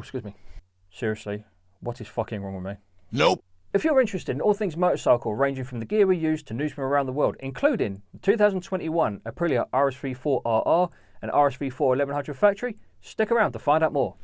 excuse me. Seriously, what is fucking wrong with me? Nope. If you're interested in all things motorcycle, ranging from the gear we use to news from around the world, including the 2021 Aprilia RSV4 RR and RSV4 1100 factory, stick around to find out more.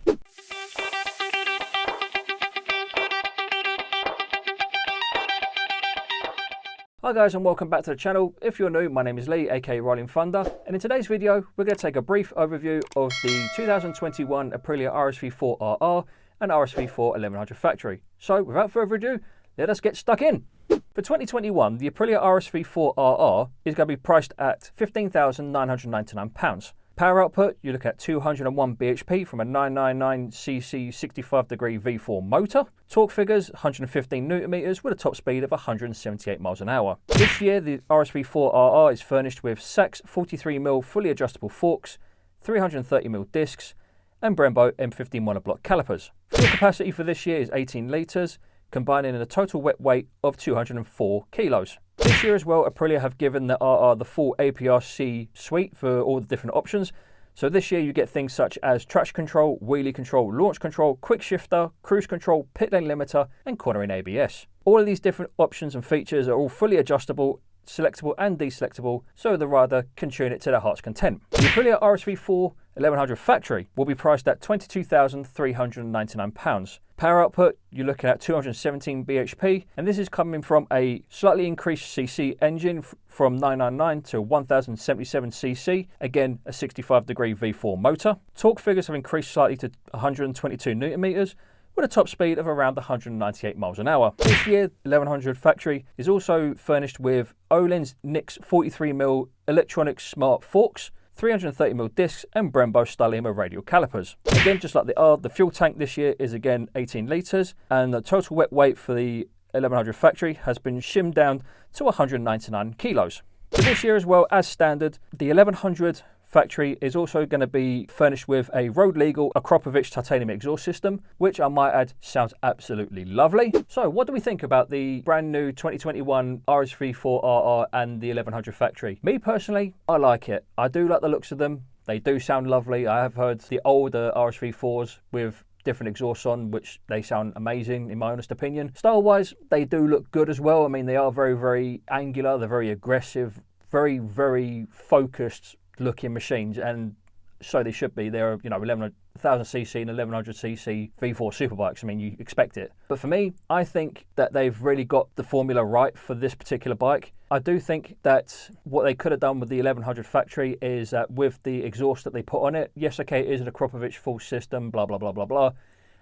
Hi guys and welcome back to the channel. If you're new, my name is Lee, aka Rolling Thunder, and in today's video we're going to take a brief overview of the 2021 Aprilia RSV4 RR and RSV4 1100 factory. So without further ado, let us get stuck in. For 2021, the Aprilia RSV4 RR is going to be priced at £15,999. Power output, you look at 201 bhp from a 999cc 65-degree V4 motor. Torque figures, 115 newton meters with a top speed of 178 miles an hour. This year, the RSV4 RR is furnished with Sachs 43mm fully adjustable forks, 330mm discs, and Brembo M15 monoblock calipers. Fuel capacity for this year is 18 litres, combining in a total wet weight of 204 kilos. This year as well, Aprilia have given the RR the full APRC suite for all the different options. So this year you get things such as traction control, wheelie control, launch control, quick shifter, cruise control, pit lane limiter, and cornering ABS. All of these different options and features are all fully adjustable, selectable and deselectable, so the rider can tune it to their heart's content. The Aprilia RSV4 1100 factory will be priced at £22,399. Power output, you're looking at 217 bhp, and this is coming from a slightly increased cc engine from 999 to 1077cc, again a 65-degree V4 motor. Torque figures have increased slightly to 122 newton meters, with a top speed of around 198 miles an hour. This year, 1100 factory is also furnished with Öhlins NIX 43mm electronic smart forks, 330mm discs, and Brembo Styleema radial calipers. Again, just like the fuel tank this year is again 18 litres, and the total wet weight for the 1100 factory has been shimmed down to 199 kilos. For this year as well, as standard, the 1100 factory is also going to be furnished with a road legal Akrapovic titanium exhaust system, which I might add sounds absolutely lovely. So what do we think about the brand new 2021 RSV4 RR and the 1100 factory? Me personally, I like it. I do like the looks of them. They do sound lovely. I have heard the older RSV4s with different exhausts on, which they sound amazing in my honest opinion. Style wise, they do look good as well. I mean, they are very, very angular. They're very aggressive, very, very focused looking machines, and so they should be. They're 1000cc and 1100cc V4 superbikes. I mean, you expect it. But for me, I think that they've really got the formula right for this particular bike. I do think that what they could have done with the 1100 factory is that with the exhaust that they put on it, yes, okay, it is an Akrapovic full system, blah, blah, blah, blah, blah,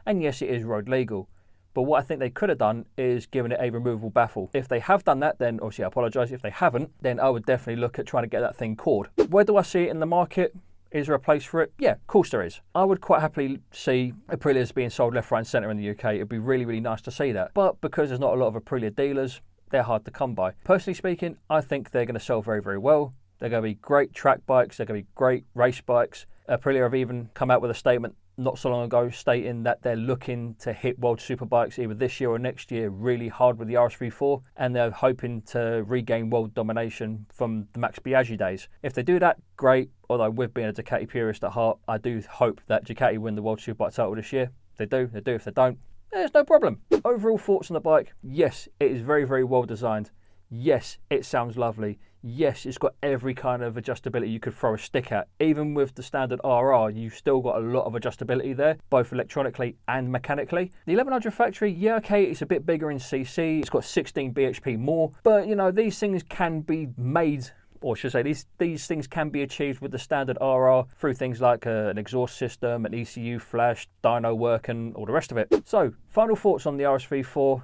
and yes, it is road legal. But what I think they could have done is given it a removable baffle. If they have done that, then obviously I apologise. If they haven't, then I would definitely look at trying to get that thing cored. Where do I see it in the market? Is there a place for it? Yeah, of course there is. I would quite happily see Aprilias being sold left, right and centre in the UK. It'd be really, really nice to see that. But because there's not a lot of Aprilia dealers, they're hard to come by. Personally speaking, I think they're going to sell very, very well. They're going to be great track bikes. They're going to be great race bikes. Aprilia have even come out with a statement not so long ago stating that they're looking to hit World Superbikes either this year or next year really hard with the RSV4, and they're hoping to regain world domination from the Max Biaggi days. If they do that, great, although with being a Ducati purist at heart, I do hope that Ducati win the World Superbike title this year. If they do, they do. If they don't, there's no problem. Overall thoughts on the bike, yes, it is very, very well designed. Yes, it sounds lovely. Yes, it's got every kind of adjustability you could throw a stick at. Even with the standard RR, you've still got a lot of adjustability there, both electronically and mechanically. The 1100 factory, yeah, okay, it's a bit bigger in CC. It's got 16 bhp more, but these things can be made, or should I say, these things can be achieved with the standard RR through things like an exhaust system, an ECU flash, dyno work, and all the rest of it. So, final thoughts on the RSV4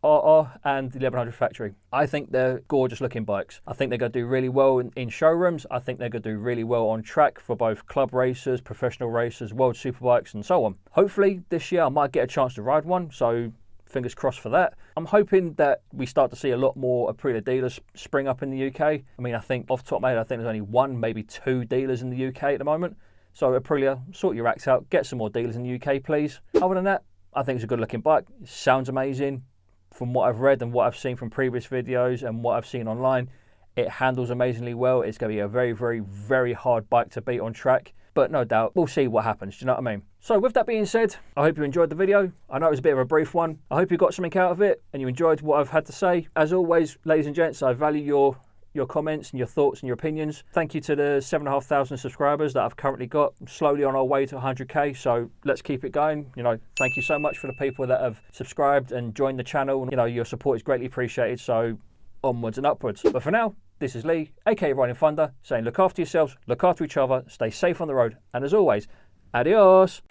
RR and the 1100 factory. I think they're gorgeous looking bikes. I think they're going to do really well in showrooms. I think they're going to do really well on track for both club racers, professional racers, world superbikes and so on. Hopefully this year I might get a chance to ride one, so fingers crossed for that. I'm hoping that we start to see a lot more Aprilia dealers spring up in the UK. I mean, I think off the top of my head, I think there's only one, maybe two dealers in the UK at the moment. So Aprilia, sort your acts out, get some more dealers in the UK, please. Other than that, I think it's a good looking bike. It sounds amazing. From what I've read and what I've seen from previous videos and what I've seen online, it handles amazingly well. It's going to be a very, very, very hard bike to beat on track. but no doubt we'll see what happens. Do you know what I mean? So with that being said, I hope you enjoyed the video. I know it was a bit of a brief one. I hope you got something out of it and you enjoyed what I've had to say. As always, ladies and gents, I value your comments and your thoughts and your opinions. Thank you to the 7,500 subscribers that I've currently got. I'm slowly on our way to 100k, so let's keep it going. You know, thank you so much for the people that have subscribed and joined the channel. You know, your support is greatly appreciated, so onwards and upwards. But for now, this is Lee, aka Riding Thunder, saying look after yourselves, look after each other, stay safe on the road, and as always, adios.